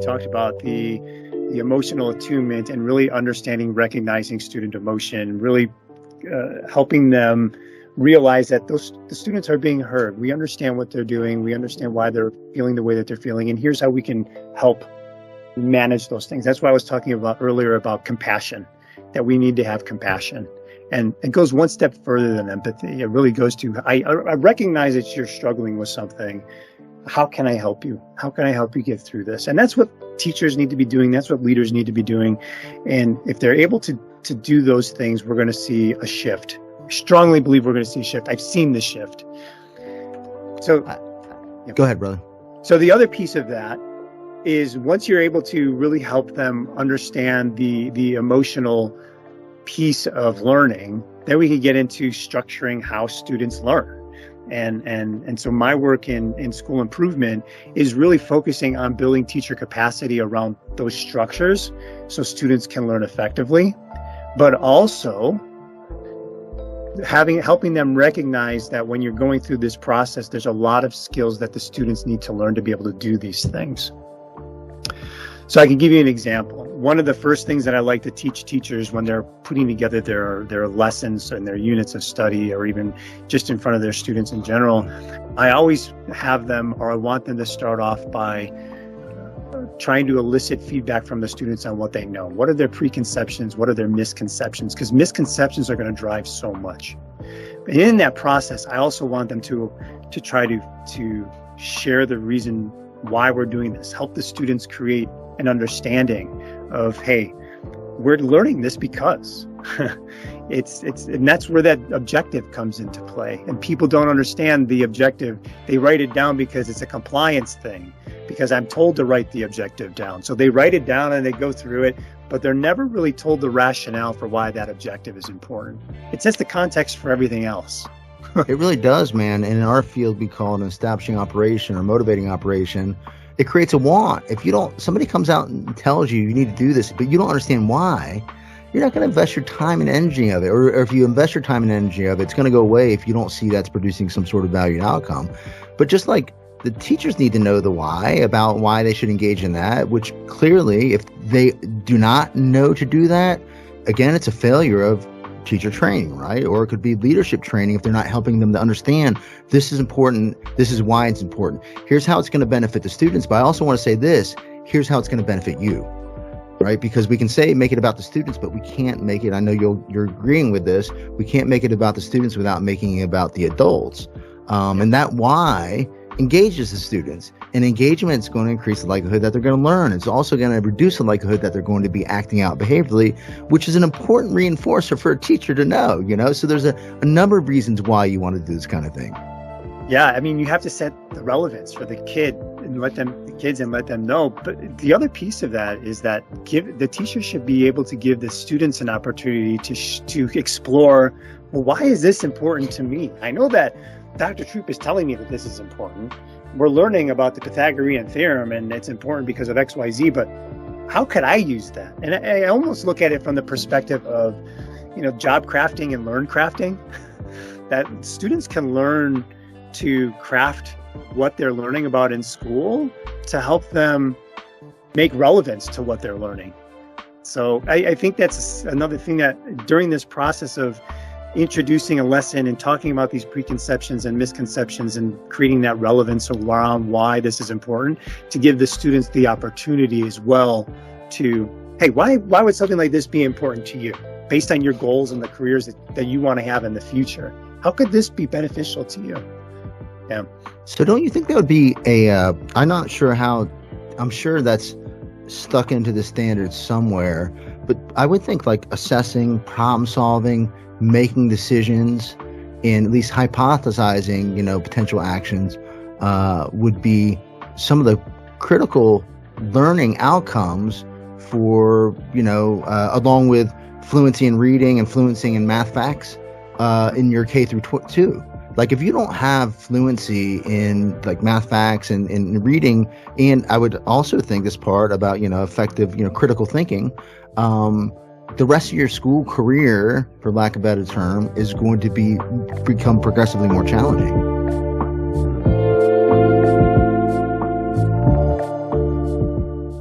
talked about the emotional attunement and really understanding, recognizing student emotion, really helping them realize that the students are being heard. We understand what they're doing. We understand why they're feeling the way that they're feeling. And here's how we can help manage those things. That's why I was talking about earlier about compassion, that we need to have compassion. And it goes one step further than empathy. It really goes to, I recognize that you're struggling with something. How can I help you? How can I help you get through this? And that's what teachers need to be doing. That's what leaders need to be doing. And if they're able to do those things, we're going to see a shift. I strongly believe we're going to see a shift. I've seen the shift. So go ahead, brother. So the other piece of that is once you're able to really help them understand the emotional piece of learning, then we can get into structuring how students learn. And so my work in school improvement is really focusing on building teacher capacity around those structures so students can learn effectively, but also helping them recognize that when you're going through this process, there's a lot of skills that the students need to learn to be able to do these things. So I can give you an example. One of the first things that I like to teach teachers when they're putting together their lessons and their units of study, or even just in front of their students in general, I always have them, or I want them to start off by trying to elicit feedback from the students on what they know. What are their preconceptions? What are their misconceptions? Because misconceptions are going to drive so much. But in that process, I also want them to try to share the reason why we're doing this, help the students create an understanding of, hey, we're learning this because and that's where that objective comes into play. And people don't understand the objective. They write it down because it's a compliance thing, because I'm told to write the objective down. So they write it down and they go through it, but they're never really told the rationale for why that objective is important. It sets the context for everything else. It really does, man. And in our field, we call it an establishing operation or motivating operation. It creates a want. If somebody comes out and tells you need to do this, but you don't understand why, you're not going to invest your time and energy of it. Or if you invest your time and energy of it, it's going to go away if you don't see that's producing some sort of value and outcome. But just like the teachers need to know the why, about why they should engage in that, which clearly, if they do not know to do that, again, it's a failure of teacher training, right? Or it could be leadership training if they're not helping them to understand this is important, this is why it's important. Here's how it's going to benefit the students, but I also want to say this, here's how it's going to benefit you, right? Because we can say make it about the students, but we can't make it, I know you're agreeing with this, we can't make it about the students without making it about the adults. And that why engages the students. And engagement is going to increase the likelihood that they're going to learn. It's also going to reduce the likelihood that they're going to be acting out behaviorally, which is an important reinforcer for a teacher to know, So there's a number of reasons why you want to do this kind of thing. Yeah, I mean, you have to set the relevance for the kid and let them know. But the other piece of that is that the teacher should be able to give the students an opportunity to explore, well, why is this important to me? I know that Dr. Troop is telling me that this is important. We're learning about the Pythagorean theorem and it's important because of XYZ, but how could I use that? And I almost look at it from the perspective of, job crafting and learn crafting, that students can learn to craft what they're learning about in school to help them make relevance to what they're learning. So I think that's another thing that during this process of introducing a lesson and talking about these preconceptions and misconceptions and creating that relevance around why this is important, to give the students the opportunity as well to, hey, why would something like this be important to you based on your goals and the careers that you want to have in the future? How could this be beneficial to you? Yeah. So don't you think that would be I'm sure that's stuck into the standards somewhere, but I would think like assessing, problem solving, making decisions, and at least hypothesizing, potential actions would be some of the critical learning outcomes for, along with fluency in reading and fluency in math facts in your K through 2. Like if you don't have fluency in like math facts and in reading, and I would also think this part about, effective, critical thinking, the rest of your school career, for lack of a better term, is going to become progressively more challenging.